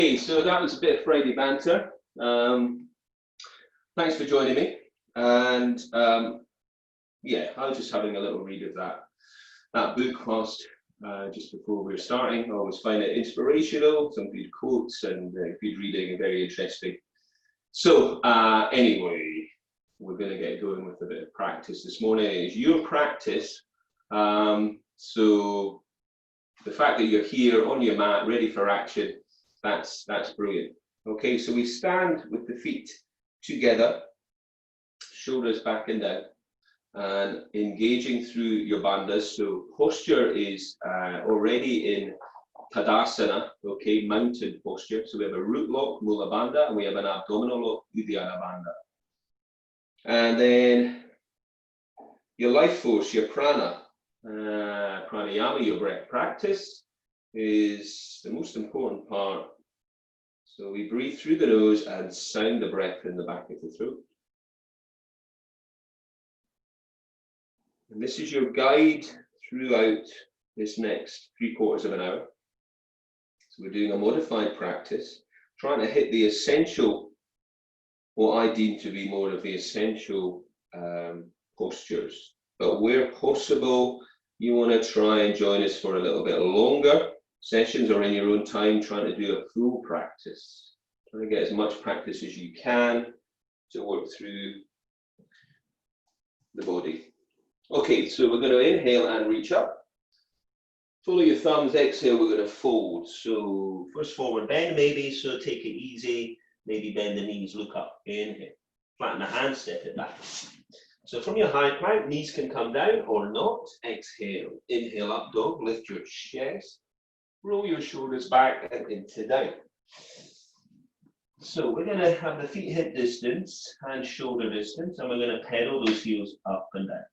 Okay, so that was a bit of Friday banter. Thanks for joining me. And yeah, I was just having a little read of that book whilst just before we were starting. I always find it inspirational, some good quotes and good reading and very interesting. So anyway, we're going to get going with a bit of practice this morning. It's your practice. So the fact that you're here on your mat, ready for action, that's brilliant. Okay, so we stand with the feet together, shoulders back and down, and engaging through your bandhas. So posture is already in Tadasana, okay, mounted posture. So we have a root lock, Mula Bandha, and we have an abdominal lock, Uddiyana Bandha. And then your life force, your prana, pranayama, your breath practice is the most important part. So we breathe through the nose and sound the breath in the back of the throat. And this is your guide throughout this next 3/4 of an hour. So we're doing a modified practice, trying to hit the essential, what I deem to be more of the essential postures. But where possible, you want to try and join us for a little bit longer sessions or in your own time, trying to do a full practice. Trying to get as much practice as you can to work through the body. Okay, so we're going to inhale and reach up. Follow your thumbs, exhale, we're going to fold. So first forward bend maybe, so take it easy. Maybe bend the knees, look up, inhale. Flatten the hands, step it back. So from your high plank, knees can come down or not. Exhale, inhale up dog, lift your chest. Roll your shoulders back and into down. So we're going to have the feet hip distance and shoulder distance, and we're going to pedal those heels up and down.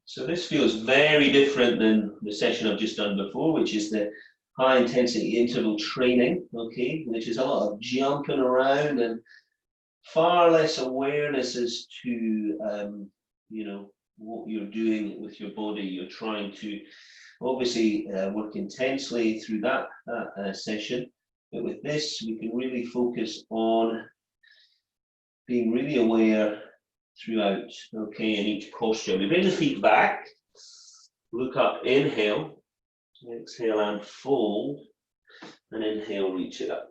So this feels very different than the session I've just done before, which is the high intensity interval training, okay, which is a lot of jumping around and far less awareness as to, you know, what you're doing with your body. You're trying to obviously work intensely through that session, but with this we can really focus on being really aware throughout, okay, in each posture. We bring the feet back, look up, inhale, exhale and fold, and inhale, reach it up.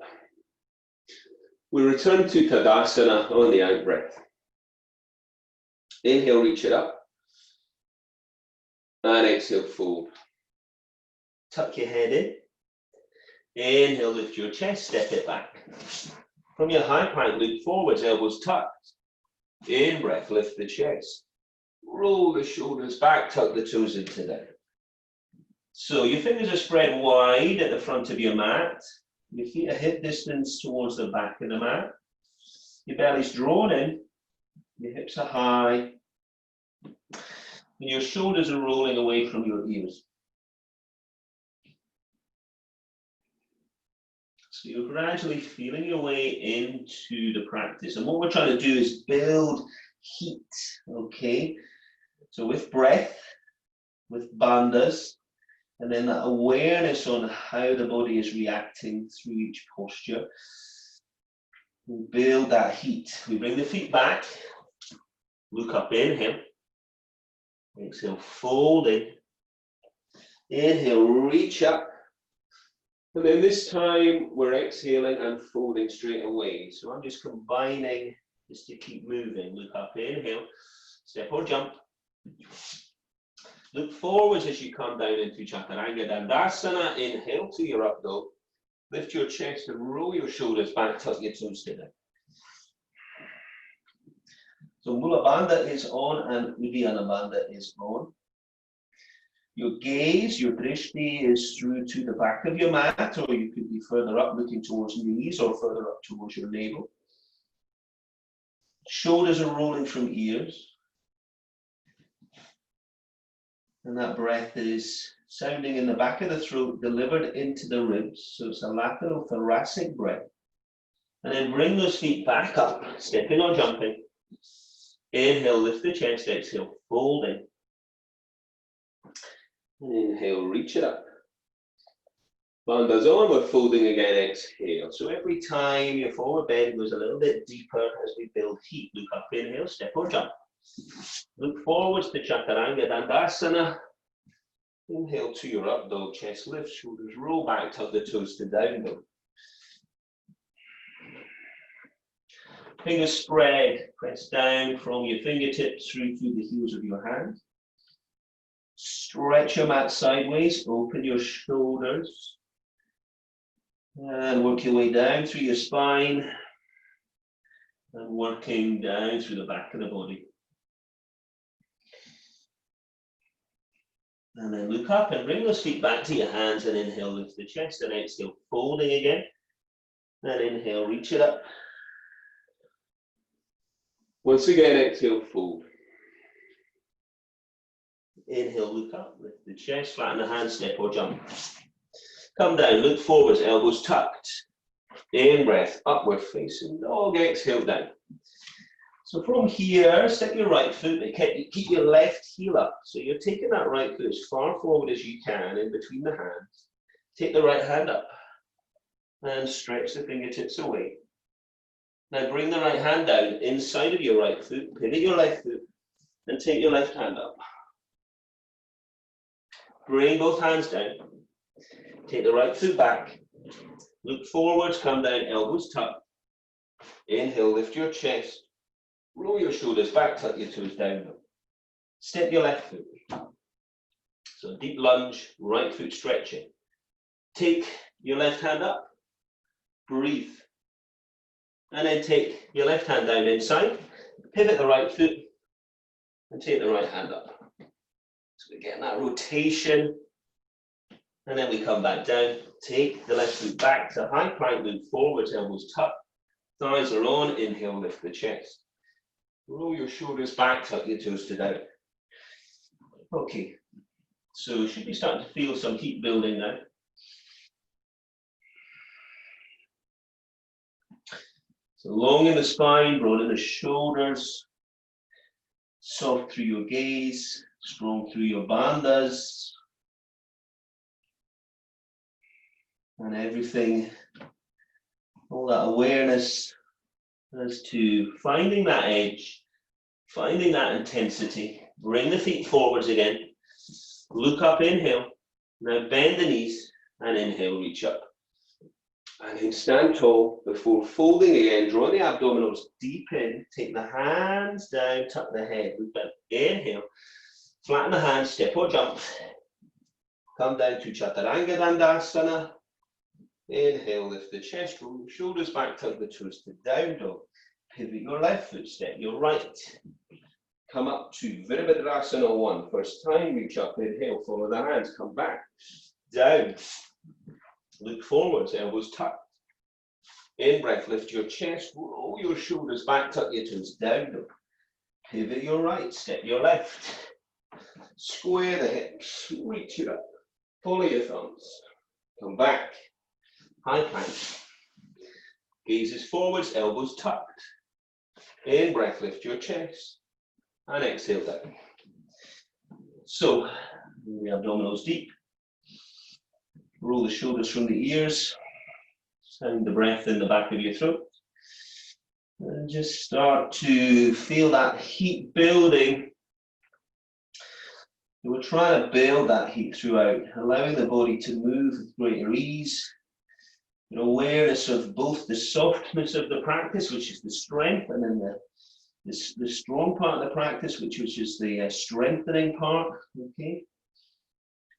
We return to Tadasana on the out breath. Inhale, reach it up. And exhale, fold. Tuck your head in. Inhale, lift your chest, step it back. From your high plank, look forwards, elbows tucked. In breath, lift the chest. Roll the shoulders back, tuck the toes into down. So your fingers are spread wide at the front of your mat. Your feet are hip distance towards the back of the mat. Your belly's drawn in. Your hips are high. And your shoulders are rolling away from your ears. So you're gradually feeling your way into the practice. And what we're trying to do is build heat, okay? So with breath, with bandhas, and then that awareness on how the body is reacting through each posture. We build that heat. We bring the feet back, look up, inhale. Exhale, folding. Inhale, reach up. And then this time we're exhaling and folding straight away. So I'm just combining just to keep moving. Look up, inhale, step or jump. Look forwards as you come down into Chaturanga Dandasana. Inhale to your up dog. Lift your chest and roll your shoulders back, tuck your toes to down. So Mula Bandha is on and Uddiyana Bandha is on. Your gaze, your drishti is through to the back of your mat, or you could be further up looking towards knees or further up towards your navel. Shoulders are rolling from ears. And that breath is sounding in the back of the throat, delivered into the ribs. So it's a lateral thoracic breath. And then bring those feet back up, stepping or jumping. Inhale, lift the chest, exhale, folding. And inhale, reach it up. Bandhas on, we're folding again, exhale. So every time your forward bend goes a little bit deeper as we build heat. Look up, inhale, step or jump. Look forwards to Chaturanga Dandasana. Inhale to your up dog, chest lift, shoulders roll back, tuck the toes to down dog. Fingers spread, press down from your fingertips through to the heels of your hands. Stretch your mat sideways, open your shoulders. And work your way down through your spine. And working down through the back of the body. And then look up and bring those feet back to your hands and inhale, lift the chest and exhale, folding again. And inhale, reach it up. Once again, exhale, fold. Inhale, look up, lift the chest, flatten the hands, step or jump. Come down, look forwards, elbows tucked. In breath, upward facing dog, exhale down. So from here, step your right foot, keep your left heel up. So you're taking that right foot as far forward as you can in between the hands. Take the right hand up and stretch the fingertips away. Now bring the right hand down inside of your right foot, pivot your left foot, and take your left hand up. Bring both hands down. Take the right foot back. Look forwards, come down, elbows tucked. Inhale, lift your chest. Roll your shoulders back, tuck your toes down. Step your left foot. So deep lunge, right foot stretching. Take your left hand up. Breathe. And then take your left hand down inside. Pivot the right foot. And take the right hand up. So we're getting that rotation. And then we come back down. Take the left foot back to high plank, move forwards, elbows tucked. Thighs are on. Inhale, lift the chest. Roll your shoulders back, tuck your toes to down. Okay, so you should be starting to feel some heat building now. So long in the spine, broad in the shoulders, soft through your gaze, strong through your bandhas. And everything, all that awareness as to finding that edge, finding that intensity. Bring the feet forwards again. Look up, inhale. Now bend the knees and inhale, reach up. And then stand tall before folding again. Draw the abdominals deep in. Take the hands down, tuck the head. Look down. Inhale. Flatten the hands, step or jump. Come down to Chaturanga Dandasana. Inhale, lift the chest, roll your shoulders back, tuck the toes to down dog. Pivot your left foot, step your right. Come up to Virabhadrasana 1. First time, reach up, inhale, follow the hands, come back, down. Look forwards, elbows tucked. In breath, lift your chest, roll your shoulders back, tuck your toes down dog. Pivot your right, step your left. Square the hips, reach it up. Follow your thumbs. Come back. High plank. Gazes forwards, elbows tucked. In breath, lift your chest. And exhale down. So, the abdominals deep. Roll the shoulders from the ears. Sound the breath in the back of your throat. And just start to feel that heat building. We're trying to build that heat throughout, allowing the body to move with greater ease. An awareness of both the softness of the practice, which is the strength, and then the strong part of the practice, which is the strengthening part. Okay.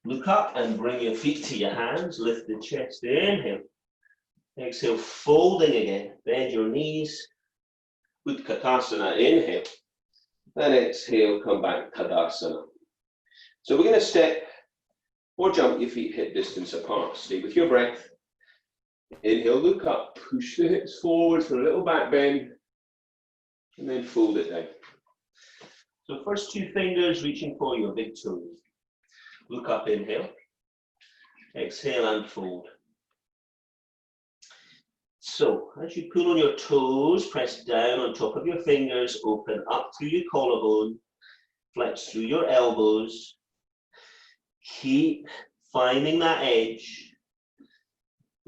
Look up and bring your feet to your hands. Lift the chest. Inhale. Exhale, folding again. Bend your knees. Utkatasana. Inhale. And exhale, come back, Tadasana. So we're going to step or jump your feet hip distance apart. Stay with your breath. Inhale, look up, push the hips forward for a little back bend, and then fold it down. So first two fingers reaching for your big toes. Look up, inhale. Exhale and fold. So as you pull on your toes, press down on top of your fingers, open up through your collarbone, flex through your elbows. Keep finding that edge.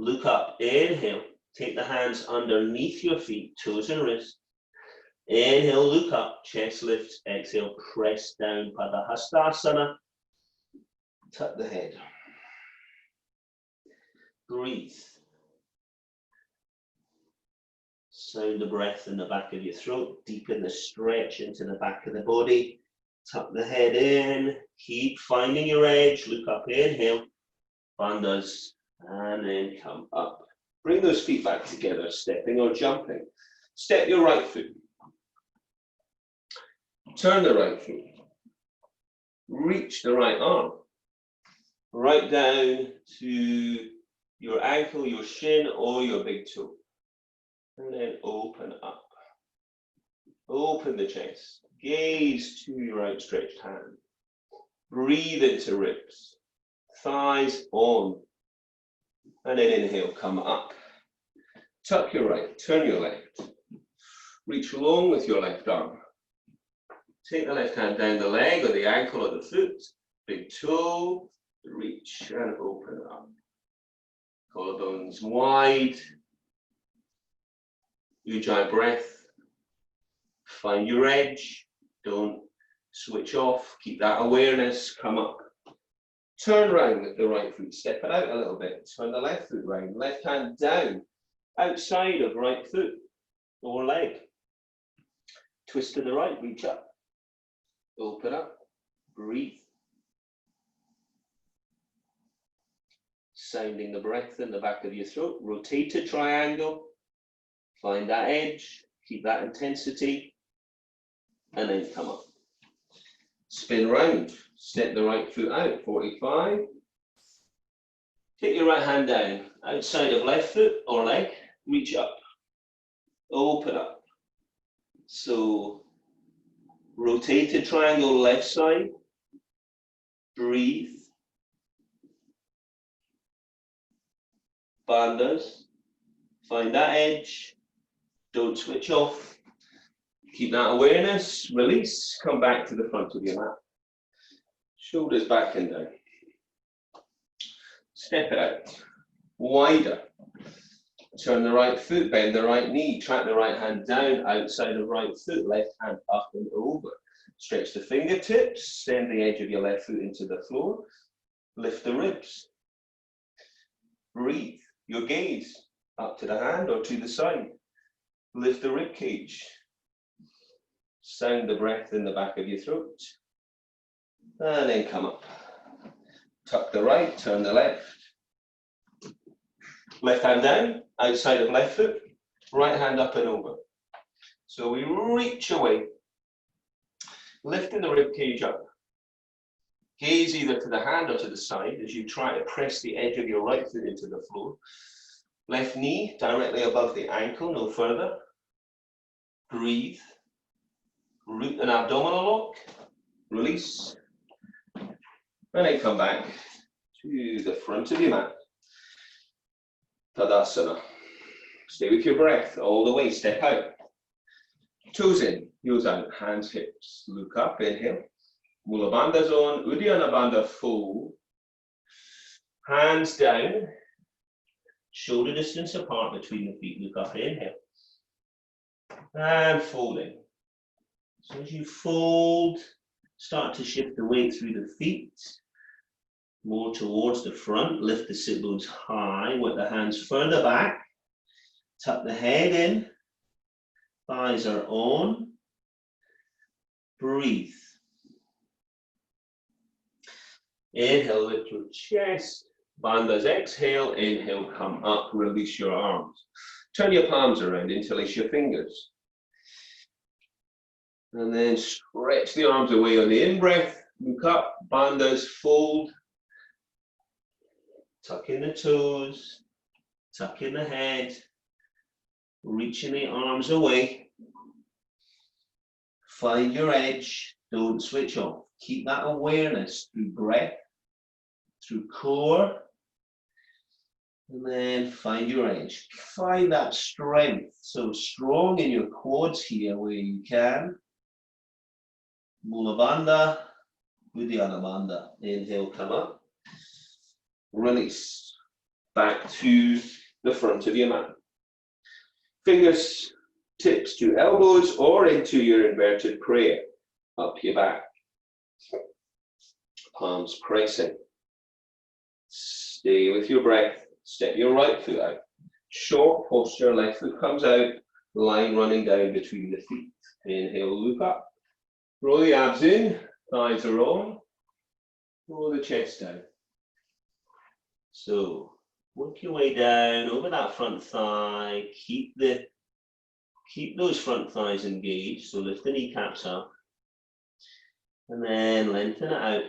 Look up, inhale. Take the hands underneath your feet, toes and wrists. Inhale, look up, chest lifts. Exhale, press down, Padahastasana. Tuck the head. Breathe. Sound the breath in the back of your throat. Deepen the stretch into the back of the body. Tuck the head in. Keep finding your edge. Look up, inhale. Bandhas. And then come up. Bring those feet back together, stepping or jumping. Step your right foot. Turn the right foot. Reach the right arm. Right down to your ankle, your shin, or your big toe. And then open up. Open the chest. Gaze to your outstretched hand. Breathe into ribs. Thighs on. And then inhale, come up. Tuck your right, turn your left. Reach long with your left arm. Take the left hand down the leg or the ankle or the foot. Big toe. Reach and open up. Collarbones wide. Ujjayi breath. Find your edge. Don't switch off. Keep that awareness. Come up. Turn round with the right foot. Step it out a little bit. Turn the left foot round. Left hand down. Outside of right foot or leg. Twist to the right. Reach up. Open up. Breathe. Sounding the breath in the back of your throat. Rotated triangle. Find that edge. Keep that intensity. And then come up. Spin round. Step the right foot out. 45. Take your right hand down. Outside of left foot or leg. Reach up. Open up. So, rotated triangle left side. Breathe. Bandhas. Find that edge. Don't switch off. Keep that awareness. Release. Come back to the front of your mat. Shoulders back and down. Step it out. Wider. Turn the right foot, bend the right knee, track the right hand down, outside of right foot, left hand up and over. Stretch the fingertips, send the edge of your left foot into the floor. Lift the ribs. Breathe. Your gaze up to the hand or to the side. Lift the rib cage. Sound the breath in the back of your throat. And then come up. Tuck the right, turn the left. Left hand down, outside of left foot. Right hand up and over. So we reach away. Lifting the rib cage up. Gaze either to the hand or to the side as you try to press the edge of your right foot into the floor. Left knee directly above the ankle, no further. Breathe. Root an abdominal lock. Release. And then come back to the front of your mat. Tadasana. Stay with your breath all the way. Step out. Toes in, heels out, hands, hips. Look up, inhale. Mula Bandha's on. Uddiyana Bandha fold. Hands down. Shoulder distance apart between the feet. Look up, inhale. And folding. So as you fold, start to shift the weight through the feet. More towards the front. Lift the sit bones high with the hands further back. Tuck the head in. Thighs are on. Breathe. Inhale, lift your chest. Bandhas, exhale. Inhale, come up. Release your arms. Turn your palms around. Interlace your fingers. And then stretch the arms away on the in-breath. Look up. Bandhas, fold. Tuck in the toes. Tuck in the head. Reaching the arms away. Find your edge. Don't switch off. Keep that awareness through breath, through core. And then find your edge. Find that strength. So strong in your quads here where you can. Mula Bandha, Uddiyana Bandha. Inhale, come up. Release. back to the front of your mat. Fingers tips to elbows or into your inverted prayer, up your back. Palms pressing. Stay with your breath. Step your right foot out. Short posture, left foot comes out, line running down between the feet. Inhale, look up. Roll the abs in, thighs are on. Roll the chest down. So, work your way down over that front thigh. Keep those front thighs engaged. So lift the kneecaps up. And then lengthen it out.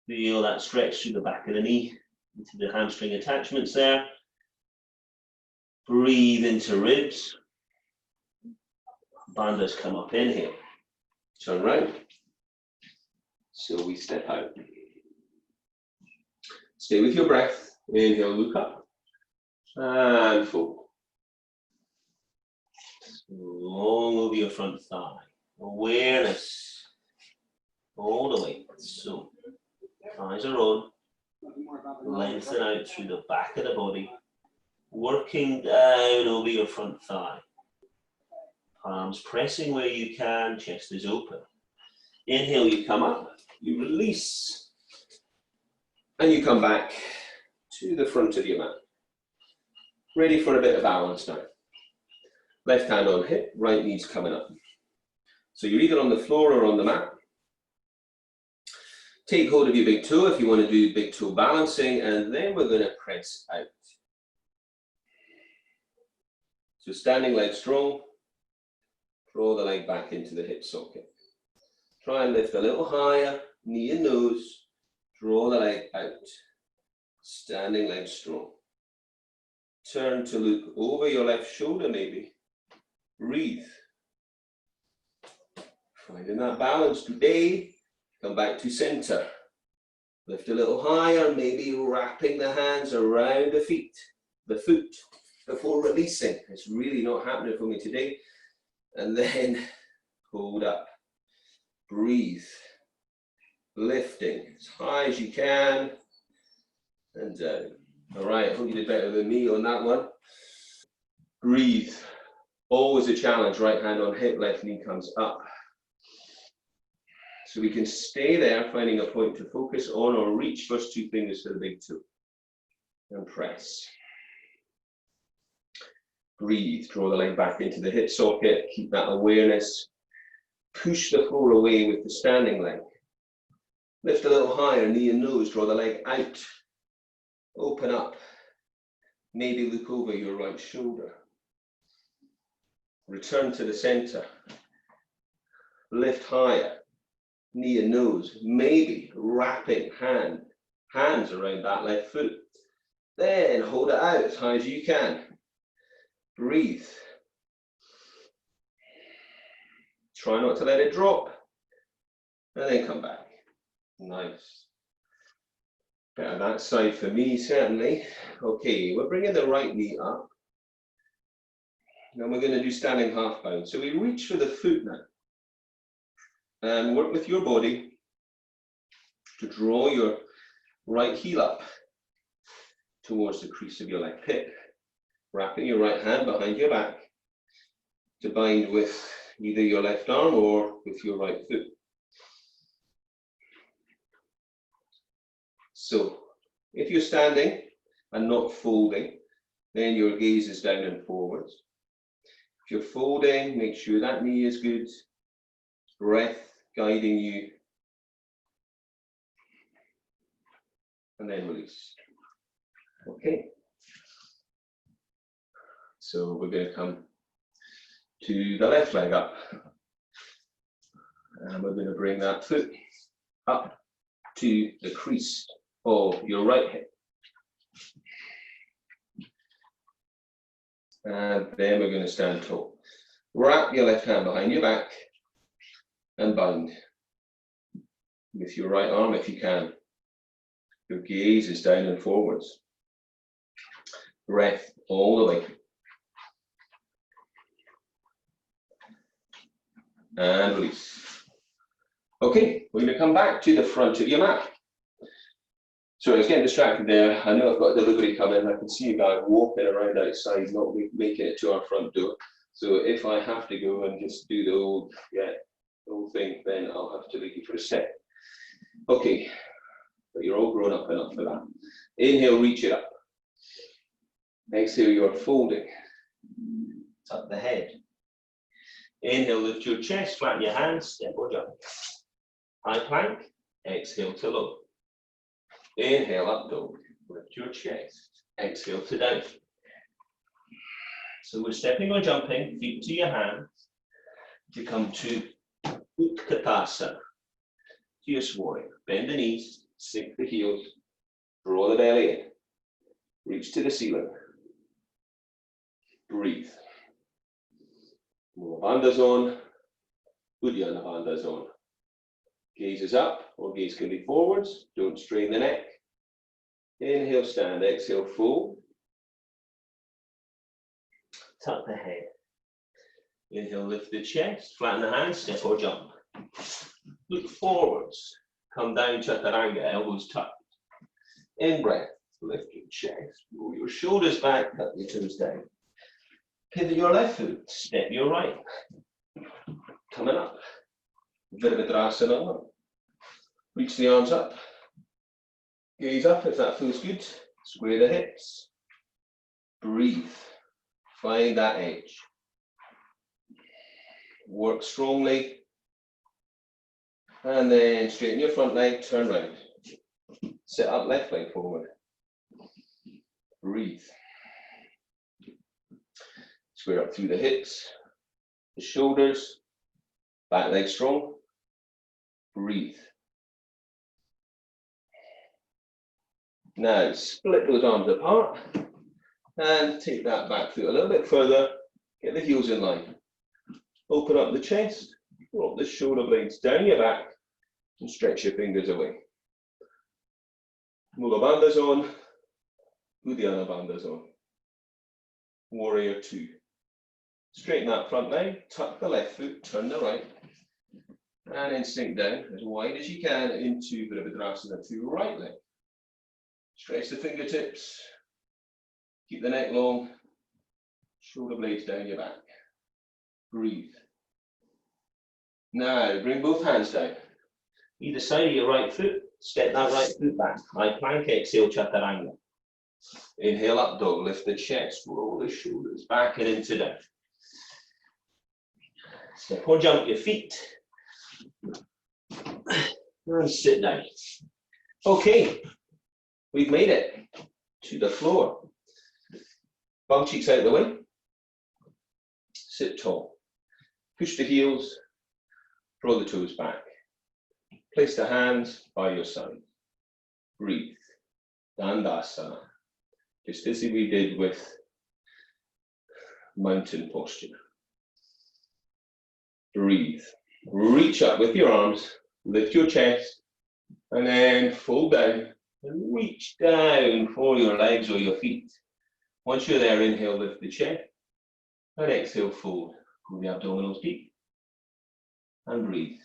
Feel that stretch through the back of the knee, into the hamstring attachments there. Breathe into ribs. Bandhas come up, inhale. Turn round. So we step out. Stay with your breath. Inhale, look up. And fold. Long over your front thigh. Awareness. All the way. So, thighs are on. Lengthen out through the back of the body. Working down over your front thigh. Palms pressing where you can, chest is open. Inhale, you come up, you release, and you come back to the front of your mat. Ready for a bit of balance now. Left hand on hip, right knee's coming up. So you're either on the floor or on the mat. Take hold of your big toe if you want to do big toe balancing, and then we're going to press out. So standing leg strong, draw the leg back into the hip socket. Try and lift a little higher, knee and nose, draw the leg out. Standing leg strong. Turn to look over your left shoulder maybe. Breathe. Finding that balance today. Come back to center. Lift a little higher, maybe wrapping the hands around the foot, before releasing. It's really not happening for me today. And then hold up. Breathe. Lifting as high as you can. And down. All right, I hope you did better than me on that one. Breathe. Always a challenge. Right hand on hip, left knee comes up. So we can stay there, finding a point to focus on or reach first two fingers to the big toe. And press. Breathe. Draw the leg back into the hip socket. Keep that awareness. Push the floor away with the standing leg. Lift a little higher, knee and nose. Draw the leg out. Open up. Maybe look over your right shoulder. Return to the center. Lift higher. Knee and nose. Maybe wrapping hands around that left foot. Then hold it out as high as you can. Breathe. Try not to let it drop. And then come back. Nice. Better that side for me, certainly. Okay, we're bringing the right knee up. Now we're going to do standing half bound. So we reach for the foot now. And work with your body to draw your right heel up towards the crease of your leg pit. Wrapping your right hand behind your back to bind with either your left arm or with your right foot. So, if you're standing and not folding, then your gaze is down and forwards. If you're folding, make sure that knee is good. Breath guiding you. And then release. Okay. So we're going to come to the left leg up. And we're going to bring that foot up to the crease of your right hip. And then we're going to stand tall. Wrap your left hand behind your back and bind with your right arm if you can. Your gaze is down and forwards. Breath all the way. And release. Okay, we're going to come back to the front of your mat. So I was getting distracted there. I know I've got a delivery coming. I can see a guy walking around outside, not making it to our front door. So if I have to go and just do the old thing, then I'll have to leave you for a sec. Okay, but you're all grown up enough for that. Inhale, reach it up. Exhale, you're folding. Tuck the head. Inhale, lift your chest, flatten your hands, step or jump. High plank, exhale to low. Inhale, up dog, lift your chest. Exhale to down. So we're stepping or jumping, feet to your hands, to come to Utkatasana. Fierce warrior. Bend the knees, sink the heels, draw the belly in. Reach to the ceiling. Breathe. Mula Bandha zone, Uddiyana Bandha zone. Gaze is up, or gaze can be forwards. Don't strain the neck. Inhale, stand. Exhale, fold. Tuck the head. Inhale, lift the chest. Flatten the hands, step or jump. Look forwards. Come down, chaturanga, elbows tucked. In breath, lift your chest. Roll your shoulders back, cut your toes down. Pivot your left foot, step your right. Coming up. Virabhadrasana. Reach the arms up. Gaze up if that feels good. Square the hips. Breathe. Find that edge. Work strongly. And then straighten your front leg, turn round. Sit up, left leg forward. Breathe. Square up through the hips, the shoulders, back leg strong. Breathe. Now split those arms apart and take that back foot a little bit further. Get the heels in line. Open up the chest, drop the shoulder blades down your back and stretch your fingers away. Mula Bandha zone, Uddiyana Bandha zone. Warrior 2. Straighten that front leg, tuck the left foot, turn the right, and then sink down as wide as you can into Virabhadrasana to right leg. Stretch the fingertips, keep the neck long, shoulder blades down your back. Breathe. Now bring both hands down. Either side of your right foot, step that right foot back. High plank, exhale, chaturanga. Inhale, up dog, lift the chest, roll the shoulders back and into down. Step or jump your feet. And sit down. Okay, we've made it to the floor. Bum cheeks out of the way. Sit tall. Push the heels, draw the toes back. Place the hands by your side. Breathe. Dandasana. Just as we did with mountain posture. Breathe. Reach up with your arms, lift your chest, and then fold down and reach down for your legs or your feet. Once you're there, inhale, lift the chest, and exhale, fold. Pull the abdominals deep, and breathe.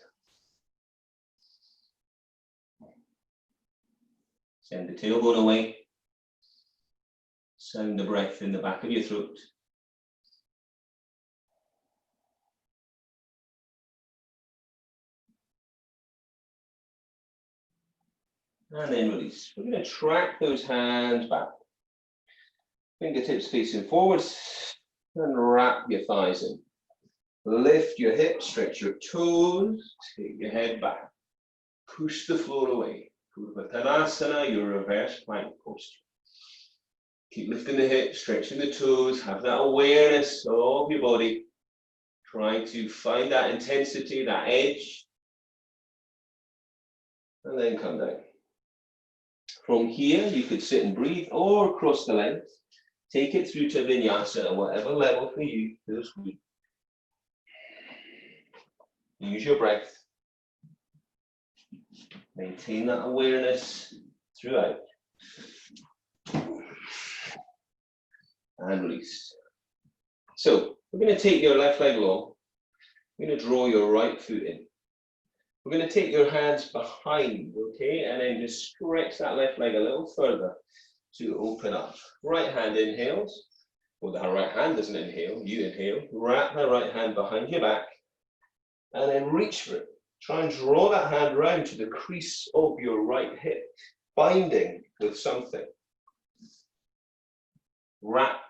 Send the tailbone away. Sound the breath in the back of your throat. And then release. We're going to track those hands back. Fingertips facing forwards and wrap your thighs in. Lift your hips, stretch your toes, take your head back. Push the floor away. Purvattanasana, your reverse plank posture. Keep lifting the hips, stretching the toes, have that awareness of your body. Trying to find that intensity, that edge. And then come down. From here, you could sit and breathe or cross the legs. Take it through to vinyasa at whatever level for you feels good. Use your breath. Maintain that awareness throughout. And release. So, we're going to take your left leg long. You're going to draw your right foot in. We're going to take your hands behind, okay, and then just stretch that left leg a little further to open up. Right hand inhales. Well, the right hand doesn't inhale, you inhale. Wrap the right hand behind your back and then reach for it. Try and draw that hand round to the crease of your right hip, binding with something. Wrap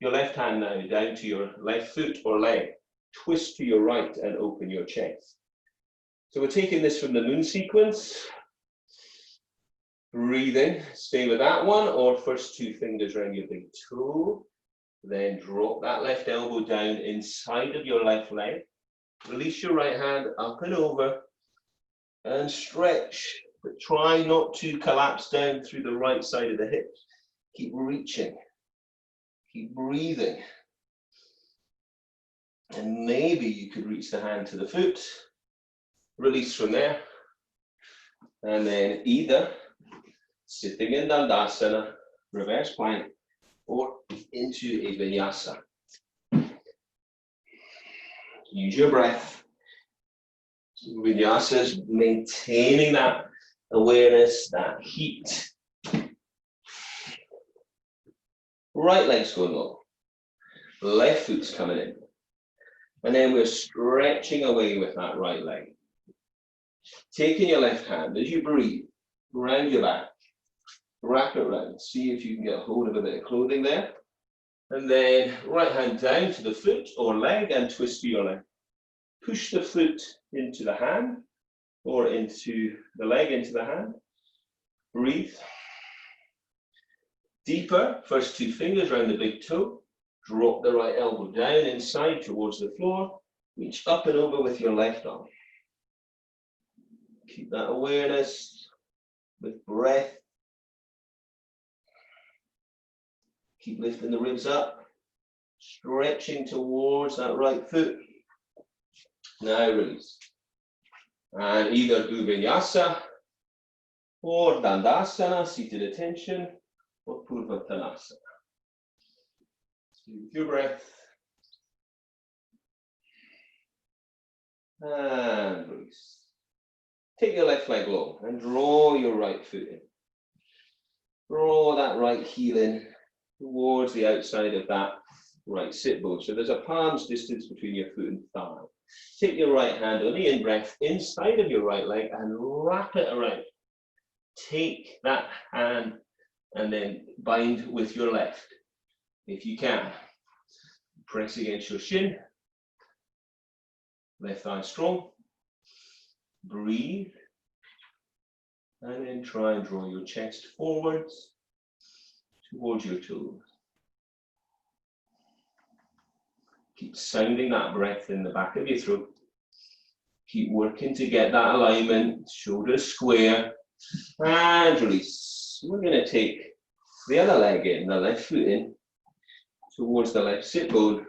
your left hand now down to your left foot or leg. Twist to your right and open your chest. So we're taking this from the moon sequence. Breathing, stay with that one, or first two fingers around your big toe. Then drop that left elbow down inside of your left leg. Release your right hand up and over and stretch. But try not to collapse down through the right side of the hips. Keep reaching. Keep breathing. And maybe you could reach the hand to the foot. Release from there. And then either sitting in Dandasana, reverse plank, or into a vinyasa. Use your breath. Vinyasa is maintaining that awareness, that heat. Right leg's going low. Left foot's coming in. And then we're stretching away with that right leg. Taking your left hand as you breathe, round your back. Wrap it around. See if you can get a hold of a bit of clothing there. And then right hand down to the foot or leg and twist to your leg. Push the foot into the hand or into the leg into the hand. Breathe. Deeper, first two fingers around the big toe. Drop the right elbow down inside towards the floor. Reach up and over with your left arm. Keep that awareness with breath. Keep lifting the ribs up, stretching towards that right foot. Now release. And either do vinyasa or dandasana, seated attention, or purvattanasana. With your breath. And release. Take your left leg low and draw your right foot in. Draw that right heel in towards the outside of that right sit bone. So there's a palm's distance between your foot and thigh. Take your right hand on the in-breath inside of your right leg and wrap it around. Take that hand and then bind with your left. If you can, press against your shin. Left thigh strong. Breathe. And then try and draw your chest forwards towards your toes. Keep sounding that breath in the back of your throat. Keep working to get that alignment, shoulders square, and release. We're going to take the other leg in, the left foot in, towards the left sit bone.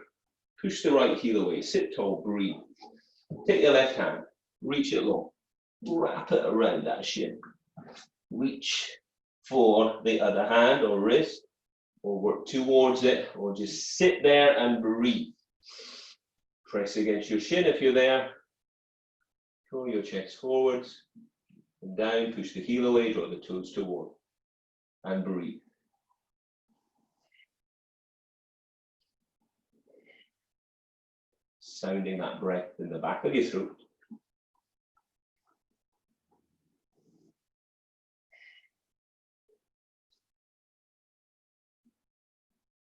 Push the right heel away, sit tall, breathe. Take your left hand, reach it low, wrap it around that shin. Reach for the other hand or wrist, or work towards it, or just sit there and breathe. Press against your shin if you're there. Draw your chest forwards and down, push the heel away, draw the toes toward, and breathe. Sounding that breath in the back of your throat.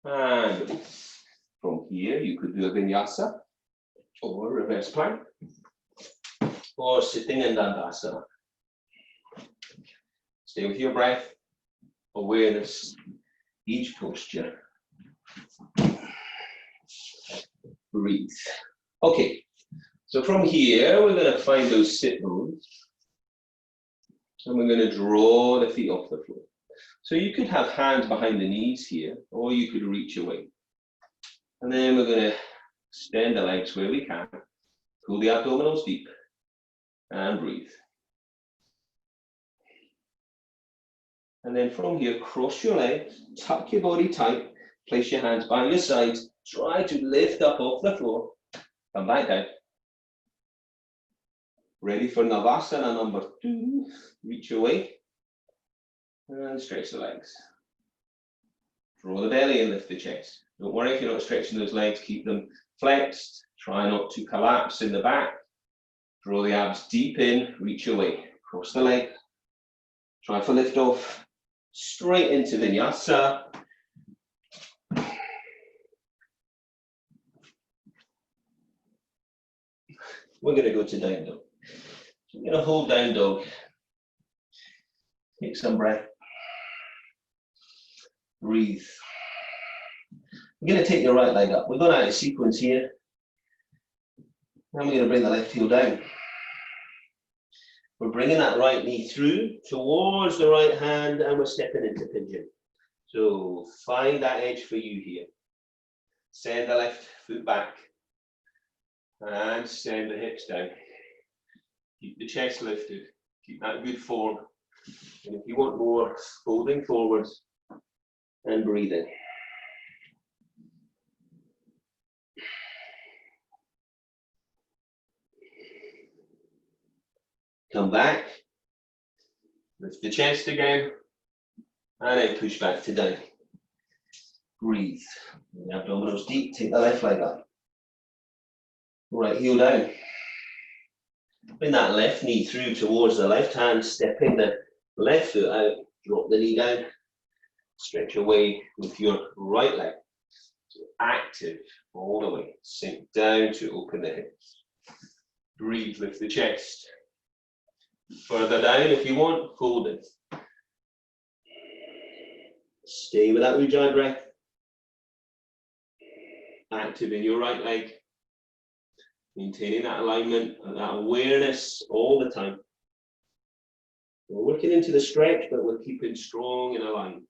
And release. From here, you could do a vinyasa, or reverse plank, or sitting in dandasana. Stay with your breath, awareness, each posture. Breathe. Okay, so from here, we're going to find those sit bones, and we're going to draw the feet off the floor. So you could have hands behind the knees here, or you could reach away. And then we're going to extend the legs where we can, pull the abdominals deep, and breathe. And then from here, cross your legs, tuck your body tight, place your hands by your sides, try to lift up off the floor, come back down. Ready for Navasana number 2. Reach away and stretch the legs. Draw the belly and lift the chest. Don't worry if you're not stretching those legs, keep them flexed. Try not to collapse in the back. Draw the abs deep in, reach away. Cross the leg. Try for lift off. Straight into vinyasa. We're going to go to down dog. So I'm going to hold down dog. Take some breath. Breathe. I'm going to take your right leg up. We're going out of sequence here. Then we're going to bring the left heel down. We're bringing that right knee through towards the right hand and we're stepping into pigeon. So find that edge for you here. Send the left foot back and send the hips down. Keep the chest lifted. Keep that good form. And if you want more, folding forwards and breathing. Come back, lift the chest again, and then push back to down. Breathe. The abdominals deep, take the left leg up. Right heel down. Bring that left knee through towards the left hand, stepping the left foot out, drop the knee down, stretch away with your right leg. So active all the way, sink down to open the hips. Breathe, lift the chest. Further down if you want, fold it. Stay with that Ujjayi breath. Active in your right leg. Maintaining that alignment and that awareness all the time. We're working into the stretch, but we're keeping strong and aligned.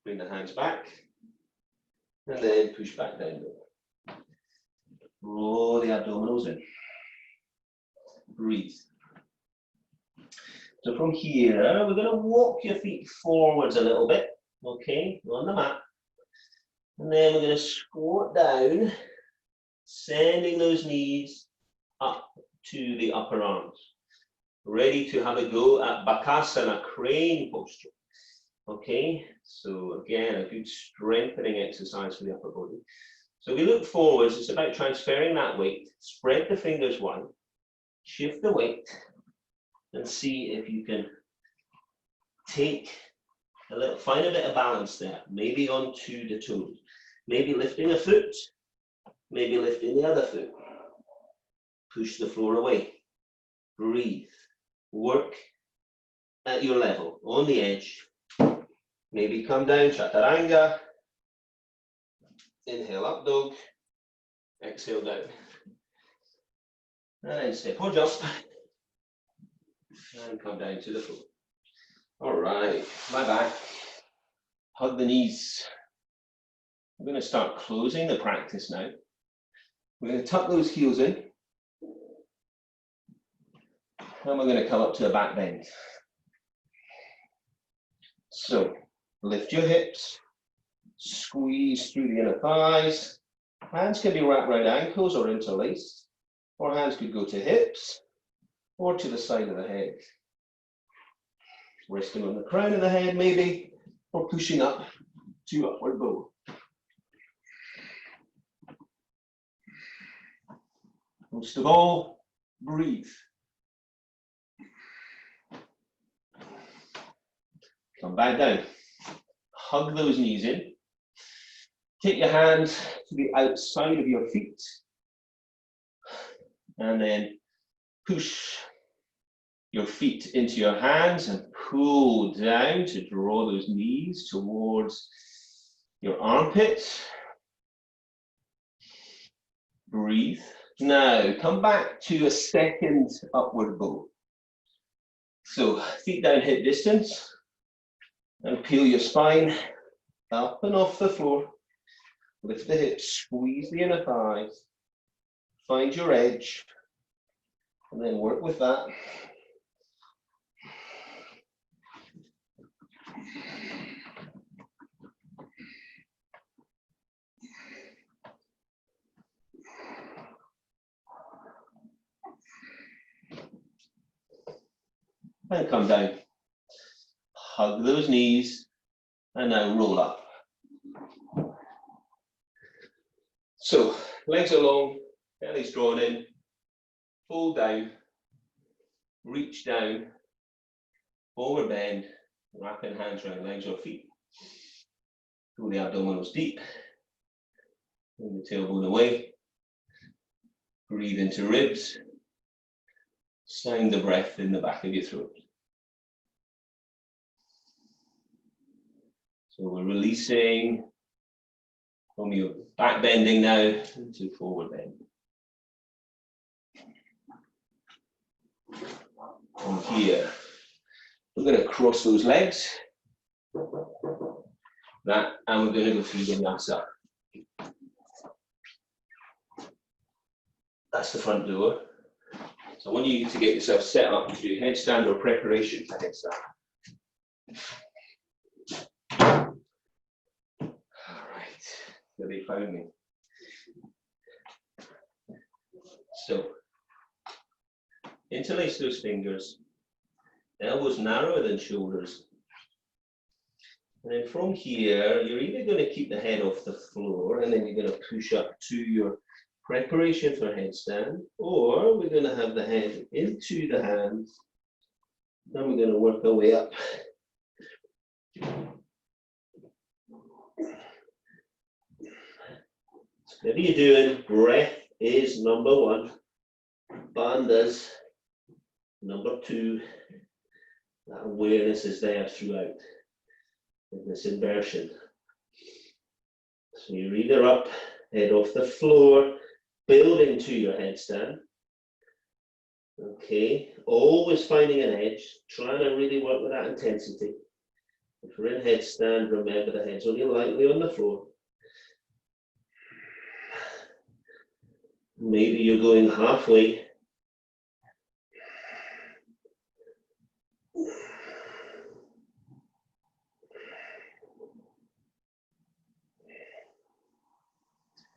Bring the hands back. And then push back down. Draw the abdominals in. Breathe. So from here, we're going to walk your feet forwards a little bit, okay, on the mat. And then we're going to squat down, sending those knees up to the upper arms. Ready to have a go at Bakasana, crane posture. Okay, so again, a good strengthening exercise for the upper body. So we look forwards, it's about transferring that weight, spread the fingers wide, shift the weight, and see if you can find a bit of balance there, maybe onto the toes, maybe lifting a foot, maybe lifting the other foot. Push the floor away, breathe, work at your level, on the edge, maybe come down, chaturanga, inhale up dog, exhale down, and then step or jump. And come down to the floor. All right, my back. Hug the knees. We're going to start closing the practice now. We're going to tuck those heels in. And we're going to come up to a back bend. So, lift your hips. Squeeze through the inner thighs. Hands can be wrapped around ankles or interlaced. Or hands could go to hips. Or to the side of the head. Resting on the crown of the head maybe, or pushing up to upward bow. Most of all, breathe. Come back down. Hug those knees in. Take your hands to the outside of your feet. And then push your feet into your hands and pull down to draw those knees towards your armpits. Breathe. Now come back to a second upward bow. So feet down hip distance and peel your spine up and off the floor. Lift the hips, squeeze the inner thighs, find your edge, and then work with that. and come down. Hug those knees, and now roll up. So, legs are long, belly's drawn in, fold down, reach down, forward bend, wrapping hands around legs or feet. Pull the abdominals deep, bring the tailbone away, breathe into ribs, sound the breath in the back of your throat. So we're releasing from your back bending now into forward bend. From here, we're going to cross those legs. And we're going to go through vinyasa. That's the front door. So I want you to get yourself set up to do headstand or preparation for headstand. All right, so they found me. So, interlace those fingers, elbows narrower than shoulders. And then from here, you're either going to keep the head off the floor and then you're going to push up to your preparation for headstand, or we're going to have the head into the hands, then we're going to work our way up. Whatever you're doing, breath is number one, bandhas number two. That awareness is there throughout in this inversion. So you're either up, head off the floor, build into your headstand. Okay, always finding an edge, trying to really work with that intensity. If we're in headstand, remember the head's only lightly on the floor. Maybe you're going halfway.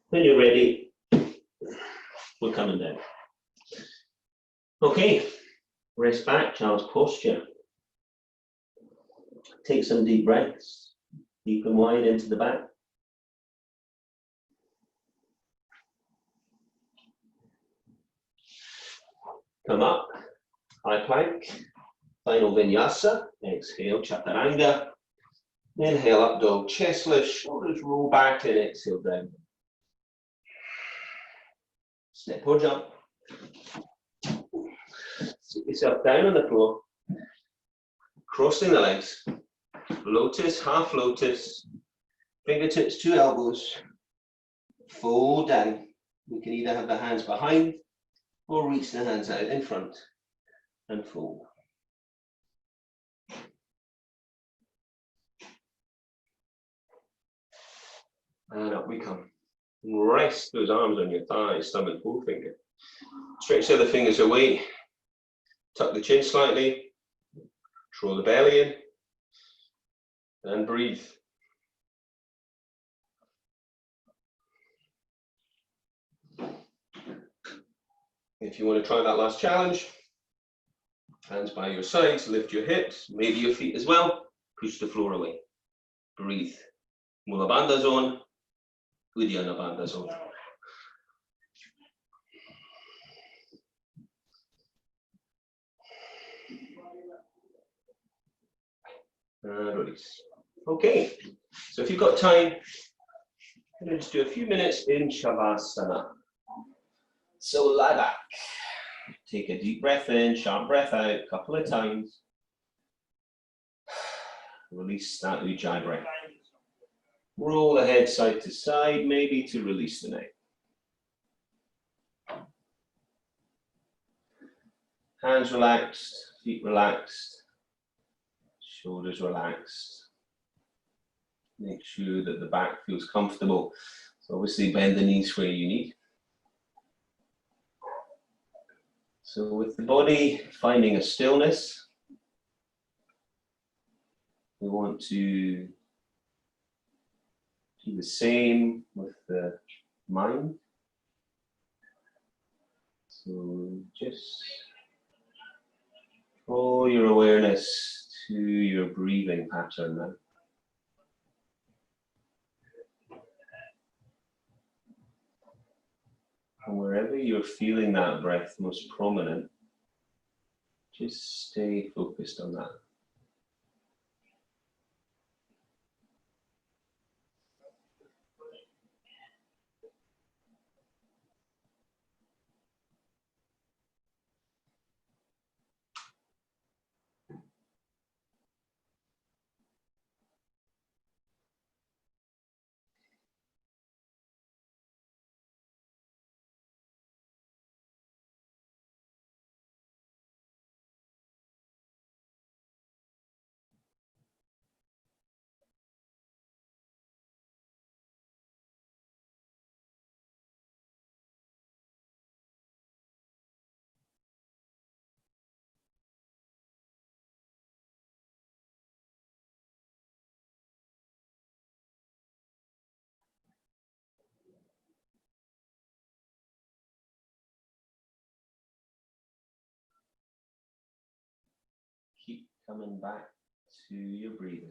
When you're ready, we're coming down. Okay, rest back, child's posture. Take some deep breaths, deep and wide into the back. Come up, high plank, final vinyasa. Exhale, chaturanga. Inhale up dog, chest lift, shoulders roll back, and exhale down. Step or jump. Sit yourself down on the floor, crossing the legs. Lotus, half lotus, fingertips to elbows. Fold down. We can either have the hands behind or reach the hands out in front and fold. And up we come. Rest those arms on your thighs, thumb and forefinger. Stretch the other fingers away. Tuck the chin slightly. Draw the belly in. And breathe. If you want to try that last challenge, hands by your sides, lift your hips, maybe your feet as well. Push the floor away. Breathe. Mula Bandha zone. Uddiyana Bandha zone. And release. Okay, so if you've got time, I'm going to just do a few minutes in Shavasana. So lie back. Take a deep breath in, sharp breath out, a couple of times. Release that Ujjayi breath. Roll the head side to side, maybe to release the neck. Hands relaxed, feet relaxed, shoulders relaxed. Make sure that the back feels comfortable. So obviously bend the knees where you need. So with the body finding a stillness, we want to do the same with the mind. So just Draw your awareness to your breathing pattern now. And wherever you're feeling that breath most prominent, just stay focused on that. Keep coming back to your breathing.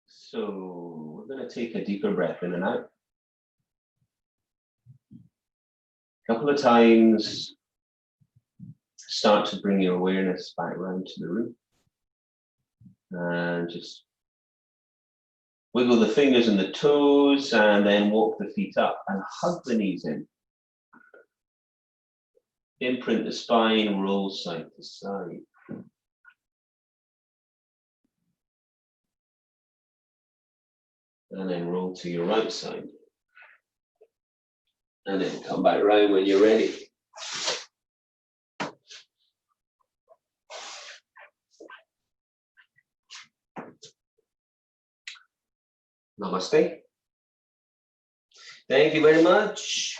So we're going to take a deeper breath in and out. A couple of times, start to bring your awareness back round to the room. And just wiggle the fingers and the toes and then walk the feet up and hug the knees in. Imprint the spine, roll side to side. And then roll to your right side. And then come back round when you're ready. Namaste. Thank you very much.